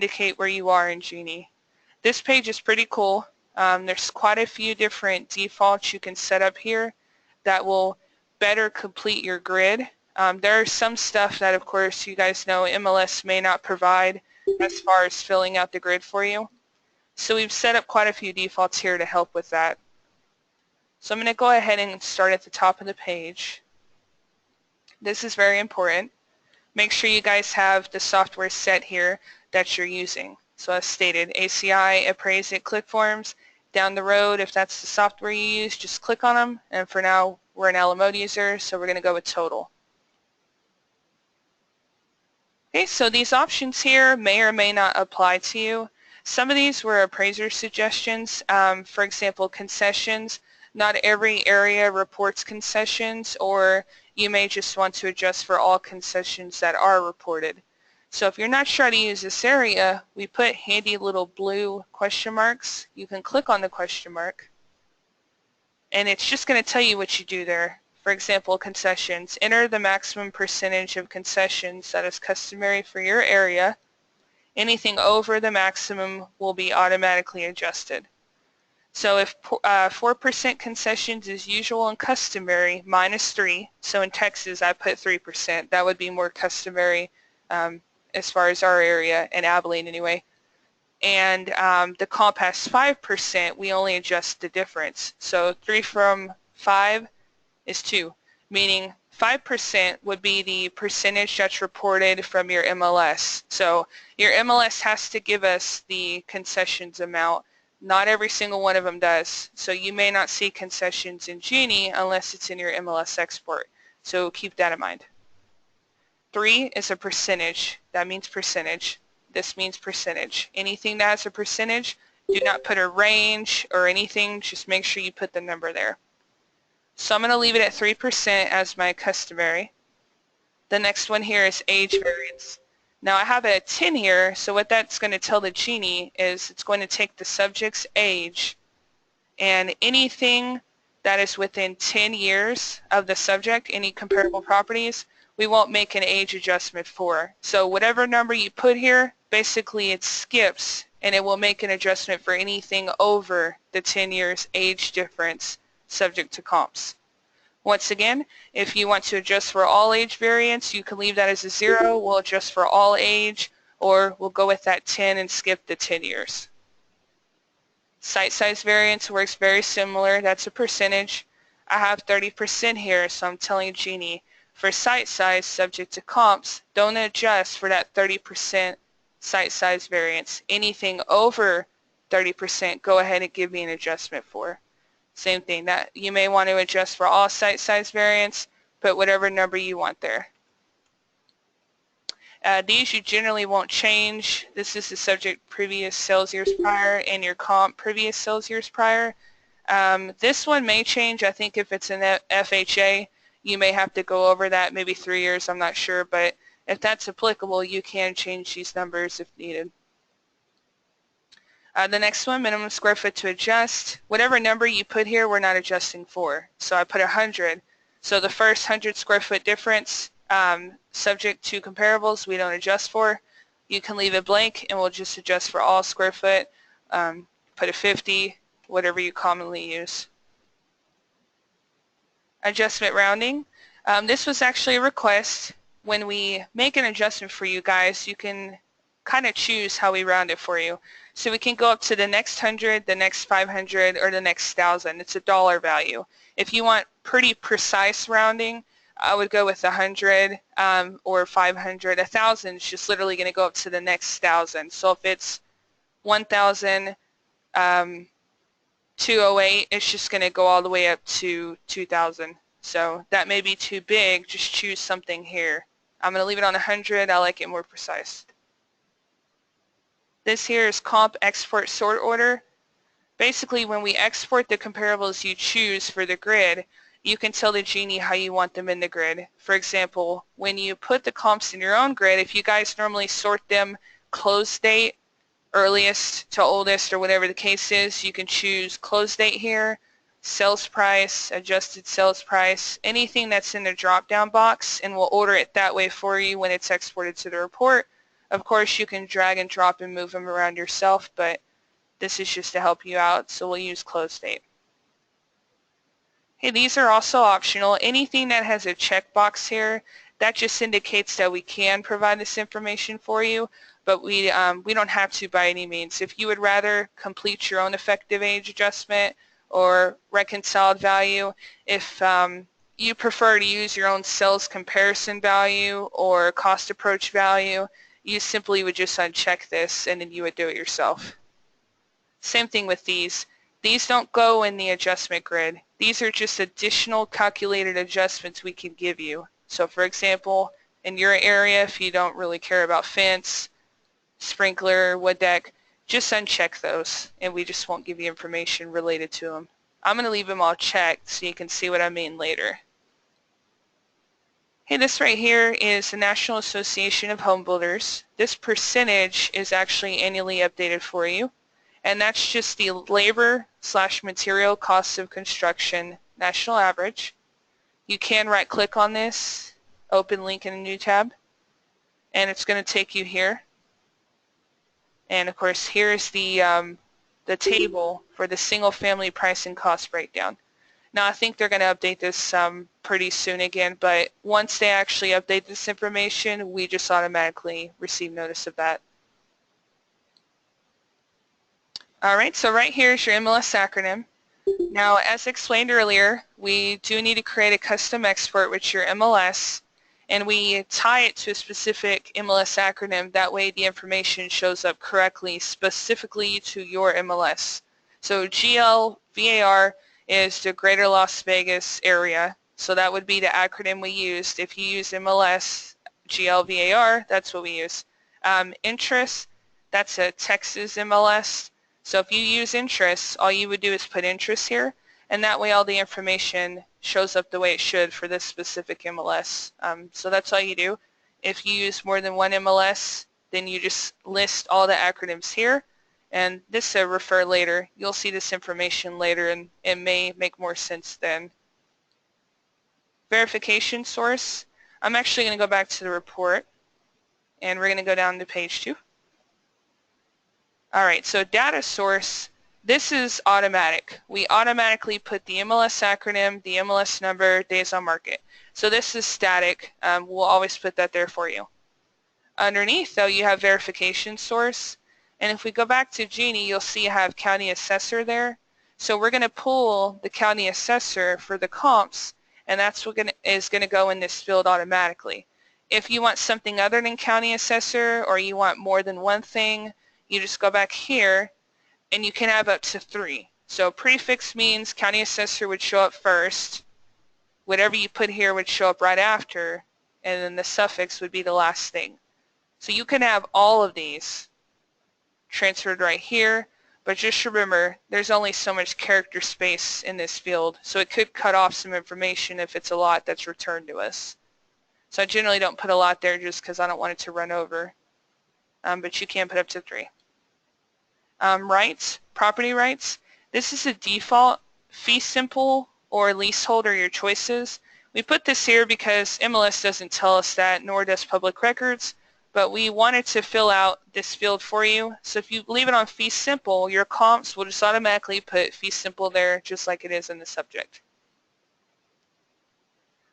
indicate where you are in Genie. This page is pretty cool. There's quite a few different defaults you can set up here that will better complete your grid. There are some stuff that, of course, you guys know MLS may not provide as far as filling out the grid for you. So we've set up quite a few defaults here to help with that. So I'm going to go ahead and start at the top of the page. This is very important. Make sure you guys have the software set here that you're using. So as stated, ACI, Appraiser, ClickForms. Down the road, if that's the software you use, just click on them. And for now, we're an Alamode user, so we're going to go with Total. Okay, so these options here may or may not apply to you. Some of these were appraiser suggestions. For example, concessions. Not every area reports concessions, or you may just want to adjust for all concessions that are reported. So if you're not sure how to use this area, we put handy little blue question marks. You can click on the question mark, and it's just going to tell you what you do there. For example, concessions. Enter the maximum percentage of concessions that is customary for your area. Anything over the maximum will be automatically adjusted. So if 4% concessions is usual and customary, minus 3. So in Texas, I put 3%. That would be more customary as far as our area, in Abilene anyway. And the comp has 5%, we only adjust the difference. So 3 from 5 is 2, meaning 5% would be the percentage that's reported from your MLS. So your MLS has to give us the concessions amount. Not every single one of them does. So you may not see concessions in Genie unless it's in your MLS export. So keep that in mind. 3 is a percentage. That means percentage. This means percentage. Anything that has a percentage, do not put a range or anything. Just make sure you put the number there. So I'm going to leave it at 3% as my customary. The next one here is age variance. Now I have a 10 here, so what that's going to tell the Genie is it's going to take the subject's age, and anything that is within 10 years of the subject, any comparable properties, we won't make an age adjustment for. So whatever number you put here, basically it skips, and it will make an adjustment for anything over the 10 years age difference subject to comps. Once again, if you want to adjust for all age variance, you can leave that as a 0. We'll adjust for all age, or we'll go with that 10 and skip the 10 years. Site size variance works very similar. That's a percentage. I have 30% here, so I'm telling Genie, for site size subject to comps, don't adjust for that 30% site size variance. Anything over 30%, go ahead and give me an adjustment for. Same thing, that you may want to adjust for all site size variance, put whatever number you want there. These you generally won't change. This is the subject previous sales years prior and your comp previous sales years prior. This one may change. I think if it's an FHA, you may have to go over that, maybe 3 years, I'm not sure, but if that's applicable, you can change these numbers if needed. The next one, minimum square foot to adjust. Whatever number you put here, we're not adjusting for. So I put 100. So the first 100 square foot difference, subject to comparables, we don't adjust for. You can leave it blank, and we'll just adjust for all square foot. Put a 50, whatever you commonly use. Adjustment rounding. This was actually a request. When we make an adjustment for you guys, you can kind of choose how we round it for you. So we can go up to the next 100, the next 500, or the next 1,000. It's a dollar value. If you want pretty precise rounding, I would go with 100 or 500. 1,000 is just literally going to go up to the next 1,000. So if it's 1,208, it's just going to go all the way up to 2,000. So that may be too big. Just choose something here. I'm going to leave it on 100. I like it more precise. This here is comp export sort order. Basically, when we export the comparables you choose for the grid, you can tell the Genie how you want them in the grid. For example, when you put the comps in your own grid, if you guys normally sort them close date, earliest to oldest, or whatever the case is, you can choose close date here, sales price, adjusted sales price, anything that's in the drop-down box, and we'll order it that way for you when it's exported to the report. Of course, you can drag and drop and move them around yourself, but this is just to help you out, so we'll use close date. Hey, these are also optional. Anything that has a checkbox here, that just indicates that we can provide this information for you, but we don't have to by any means. If you would rather complete your own effective age adjustment or reconciled value, if you prefer to use your own sales comparison value or cost approach value, you simply would just uncheck this and then you would do it yourself. Same thing with these. These don't go in the adjustment grid. These are just additional calculated adjustments we can give you. So for example, in your area, if you don't really care about fence, sprinkler, wood deck, just uncheck those and we just won't give you information related to them. I'm going to leave them all checked so you can see what I mean later. Hey, this right here is the National Association of Home Builders. This percentage is actually annually updated for you. And that's just the labor/material costs of construction national average. You can right-click on this, open link in a new tab, and it's going to take you here. And of course, here's the table for the single-family price and cost breakdown. Now, I think they're going to update this pretty soon again, but once they actually update this information, we just automatically receive notice of that. Alright, so right here is your MLS acronym. Now, as explained earlier, we do need to create a custom export with your MLS, and we tie it to a specific MLS acronym. That way the information shows up correctly, specifically to your MLS. So GLVAR is the Greater Las Vegas area, so that would be the acronym we used. If you use MLS GLVAR, that's what we use. Interest, that's a Texas MLS. So if you use interest, all you would do is put interest here, and that way all the information shows up the way it should for this specific MLS. So that's all you do. If you use more than one MLS, then you just list all the acronyms here, and this refer later. You'll see this information later, and it may make more sense then. Verification source. I'm actually going to go back to the report, and we're going to go down to page 2. Alright, so data source, this is automatic. We automatically put the MLS acronym, the MLS number, days on market. So this is static. We'll always put that there for you. Underneath, though, you have verification source. And if we go back to Genie, you'll see I have county assessor there. So we're going to pull the county assessor for the comps, and that's what is going to go in this field automatically. If you want something other than county assessor, or you want more than one thing, you just go back here, and you can have up to 3. So prefix means county assessor would show up first. Whatever you put here would show up right after, and then the suffix would be the last thing. So you can have all of these transferred right here, but just remember there's only so much character space in this field, so it could cut off some information if it's a lot that's returned to us. So I generally don't put a lot there just because I don't want it to run over, but you can put up to 3. Rights, property rights. This is a default. Fee simple or leasehold are your choices. We put this here because MLS doesn't tell us that, nor does public records, but we wanted to fill out this field for you. So if you leave it on fee simple, your comps will just automatically put fee simple there just like it is in the subject.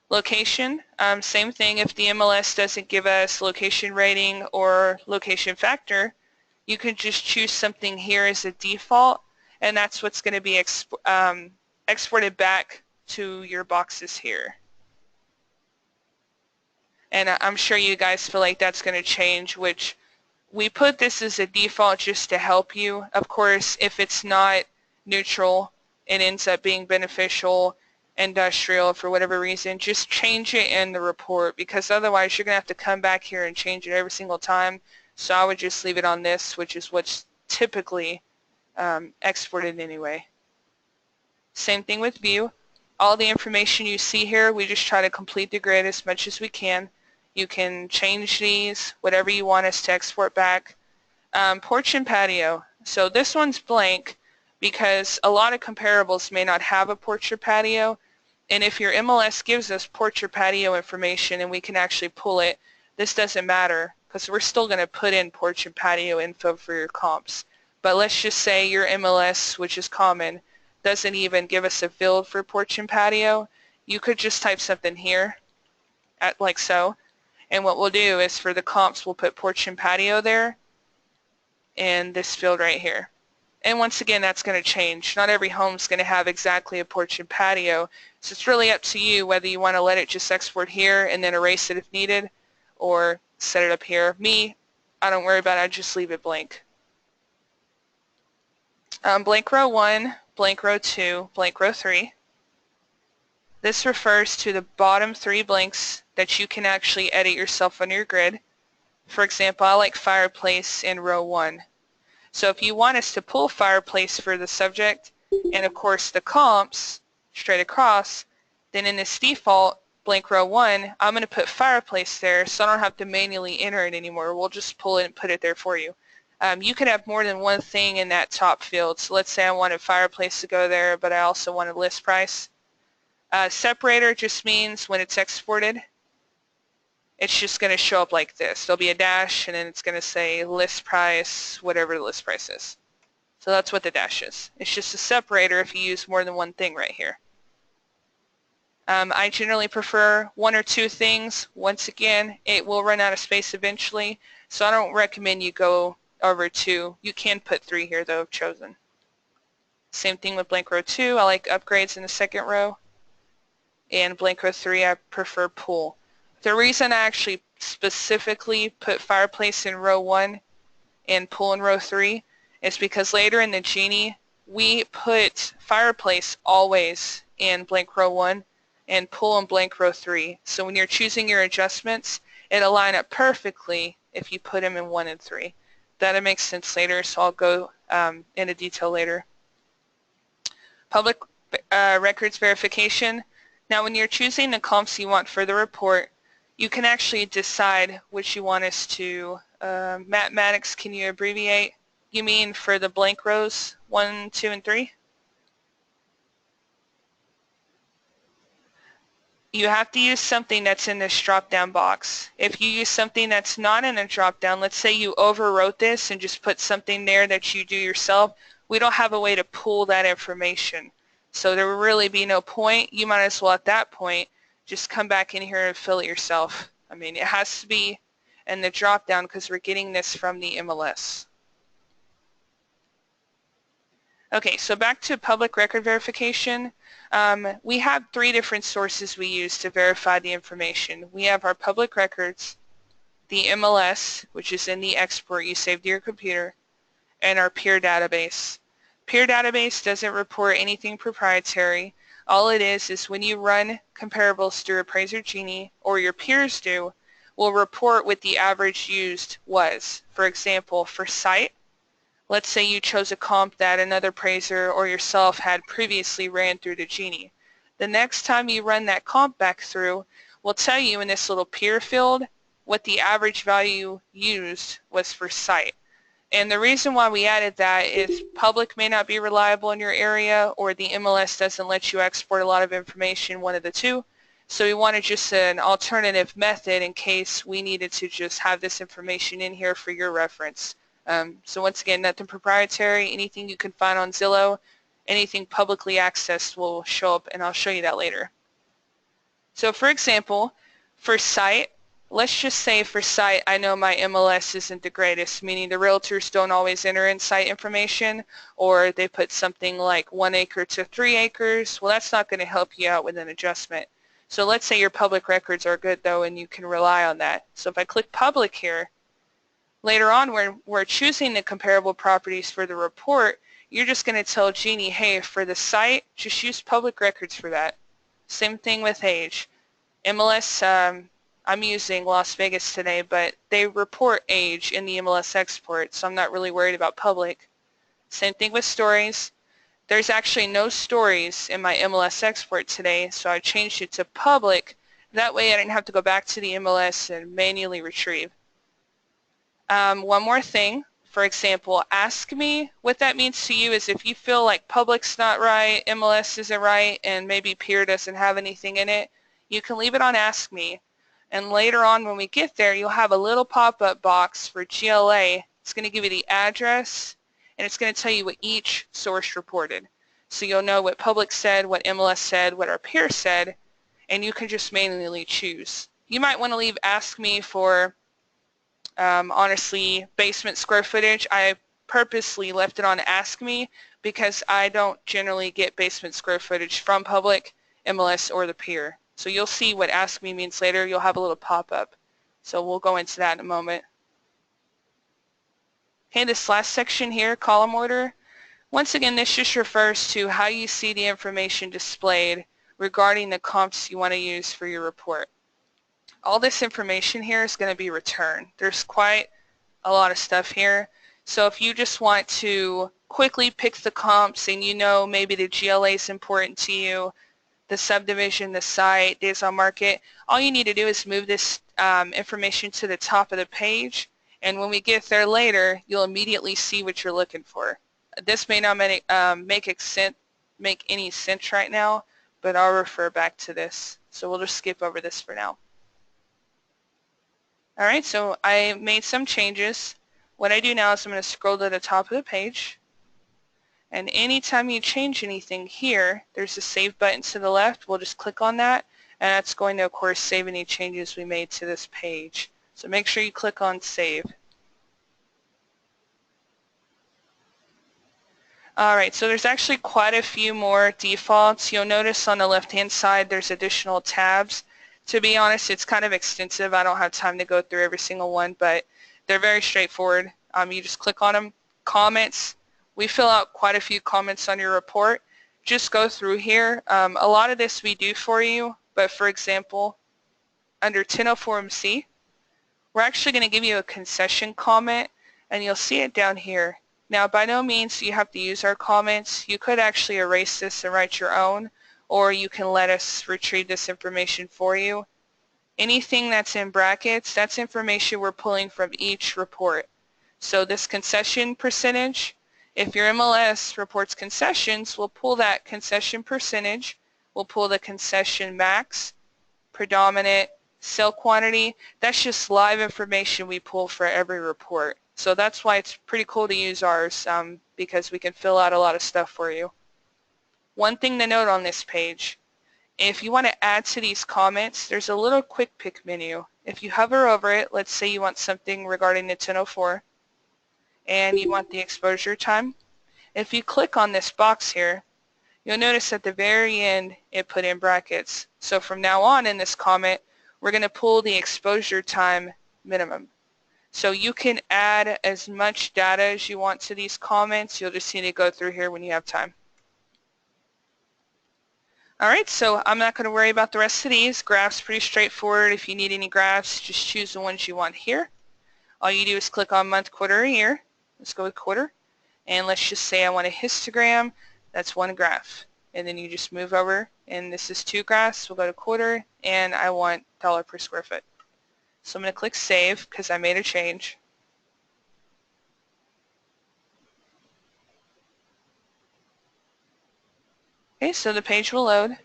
Location, same thing. If the MLS doesn't give us location rating or location factor, you can just choose something here as a default, and that's what's going to be exported back to your boxes here. And I'm sure you guys feel like that's going to change, which we put this as a default just to help you. Of course, if it's not neutral, it ends up being beneficial, industrial, for whatever reason, just change it in the report, because otherwise you're going to have to come back here and change it every single time. So I would just leave it on this, which is what's typically exported anyway. Same thing with view. All the information you see here, we just try to complete the grid as much as we can. You can change these, whatever you want us to export back. Porch and patio. So this one's blank because a lot of comparables may not have a porch or patio, and if your MLS gives us porch or patio information and we can actually pull it, this doesn't matter. because we're still going to put in porch and patio info for your comps. But let's just say your MLS, which is common, doesn't even give us a field for porch and patio. You could just type something here, like so. And what we'll do is for the comps, we'll put porch and patio there in this field right here. And once again, that's going to change. Not every home is going to have exactly a porch and patio. So it's really up to you whether you want to let it just export here and then erase it if needed, or set it up here. Me, I don't worry about it. I just leave it blank. Blank row 1, blank row 2, blank row 3. This refers to the bottom 3 blanks that you can actually edit yourself on your grid. For example, I like fireplace in row 1. So if you want us to pull fireplace for the subject and of course the comps straight across, then in this default blank row 1, I'm going to put fireplace there so I don't have to manually enter it anymore. We'll just pull it and put it there for you. You could have more than one thing in that top field. So let's say I wanted fireplace to go there, but I also wanted list price. Separator just means when it's exported, it's just going to show up like this. There'll be a dash and then it's going to say list price, whatever the list price is. So that's what the dash is. It's just a separator if you use more than one thing right here. I generally prefer 1 or 2 things. Once again, it will run out of space eventually, so I don't recommend you go over 2. You can put 3 here though if chosen. Same thing with blank row 2. I like upgrades in the second row. And blank row 3, I prefer pool. The reason I actually specifically put fireplace in row 1 and pool in row 3 is because later in the Genie, we put fireplace always in blank row 1 and pool in blank row 3. So when you're choosing your adjustments, it'll line up perfectly if you put them in 1 and 3. That'll make sense later, so I'll go into detail later. Public records verification. Now when you're choosing the comps you want for the report, you can actually decide which you want us to. Mathematics, can you abbreviate? You mean for the blank rows 1, 2, and 3? You have to use something that's in this drop-down box. If you use something that's not in a drop-down, let's say you overwrote this and just put something there that you do yourself, we don't have a way to pull that information. So there will really be no point. You might as well at that point just come back in here and fill it yourself. I mean, it has to be in the drop-down because we're getting this from the MLS. Okay, so back to public record verification. We have 3 different sources we use to verify the information. We have our public records, the MLS, which is in the export you saved to your computer, and our peer database. Peer database doesn't report anything proprietary. All it is when you run comparables through Appraiser Genie, or your peers do, will report what the average used was. For example, for site, let's say you chose a comp that another appraiser or yourself had previously ran through the Genie. The next time you run that comp back through, we'll tell you in this little peer field what the average value used was for site. And the reason why we added that is public may not be reliable in your area, or the MLS doesn't let you export a lot of information, one of the two. So we wanted just an alternative method in case we needed to just have this information in here for your reference. So once again, nothing proprietary. Anything you can find on Zillow, anything publicly accessed will show up, and I'll show you that later. So for example, for site, let's just say for site, I know my MLS isn't the greatest, meaning the realtors don't always enter in site information, or they put something like 1 acre to 3 acres. Well, that's not going to help you out with an adjustment. So let's say your public records are good though, and you can rely on that. So if I click public here, later on when we're choosing the comparable properties for the report, you're just going to tell Genie, hey, for the site, just use public records for that. Same thing with age. MLS, I'm using Las Vegas today, but they report age in the MLS export, so I'm not really worried about public. Same thing with stories. There's actually no stories in my MLS export today, so I changed it to public. That way I didn't have to go back to the MLS and manually retrieve. One more thing, for example, ask me. What that means to you is if you feel like public's not right, MLS isn't right, and maybe peer doesn't have anything in it, you can leave it on ask me. And later on when we get there, you'll have a little pop-up box for GLA. It's going to give you the address, and it's going to tell you what each source reported. So you'll know what public said, what MLS said, what our peer said, and you can just manually choose. You might want to leave Ask Me for, honestly, basement square footage. I purposely left it on Ask Me because I don't generally get basement square footage from public, MLS, or the peer. So you'll see what Ask Me means later. You'll have a little pop-up. So we'll go into that in a moment. Okay, this last section here, column order. Once again, this just refers to how you see the information displayed regarding the comps you want to use for your report. All this information here is going to be returned. There's quite a lot of stuff here. So if you just want to quickly pick the comps and you know maybe the GLA is important to you, the subdivision, the site, days on market, all you need to do is move this information to the top of the page, and when we get there later, you'll immediately see what you're looking for. This may not make any sense right now, but I'll refer back to this. So we'll just skip over this for now. Alright, so I made some changes. What I do now is I'm going to scroll to the top of the page, and anytime you change anything here, there's a save button to the left. We'll just click on that, and that's going to, of course, save any changes we made to this page. So make sure you click on Save. Alright, so there's actually quite a few more defaults. You'll notice on the left-hand side there's additional tabs. To be honest, it's kind of extensive. I don't have time to go through every single one, but they're very straightforward. You just click on them. Comments. We fill out quite a few comments on your report. Just go through here. A lot of this we do for you, but for example, under 1004MC, we're actually going to give you a concession comment, and you'll see it down here. Now, by no means do you have to use our comments. You could actually erase this and write your own, or you can let us retrieve this information for you. Anything that's in brackets, that's information we're pulling from each report. So this concession percentage, if your MLS reports concessions, we'll pull that concession percentage, we'll pull the concession max, predominant, sale quantity. That's just live information we pull for every report. So that's why it's pretty cool to use ours, because we can fill out a lot of stuff for you. One thing to note on this page, if you want to add to these comments, there's a little quick pick menu. If you hover over it, let's say you want something regarding the 1004 and you want the exposure time. If you click on this box here, you'll notice at the very end it put in brackets. So from now on in this comment, we're going to pull the exposure time minimum. So you can add as much data as you want to these comments. You'll just need to go through here when you have time. Alright, so I'm not going to worry about the rest of these. Graphs pretty straightforward. If you need any graphs, just choose the ones you want here. All you do is click on month, quarter, or year. Let's go with quarter. And let's just say I want a histogram. That's one graph. And then you just move over, and this is 2 graphs. We'll go to quarter, and I want dollar per square foot. So I'm going to click Save because I made a change. Okay, so the page will load.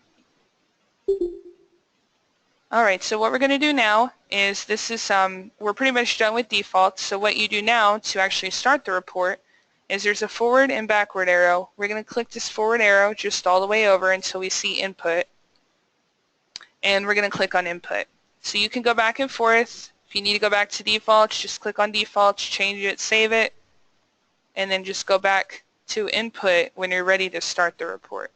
Alright, so what we're going to do now is this is, we're pretty much done with defaults. So what you do now to actually start the report is there's a forward and backward arrow. We're going to click this forward arrow just all the way over until we see input. And we're going to click on input. So you can go back and forth. If you need to go back to defaults, just click on defaults, change it, save it, and then just go back to input when you're ready to start the report.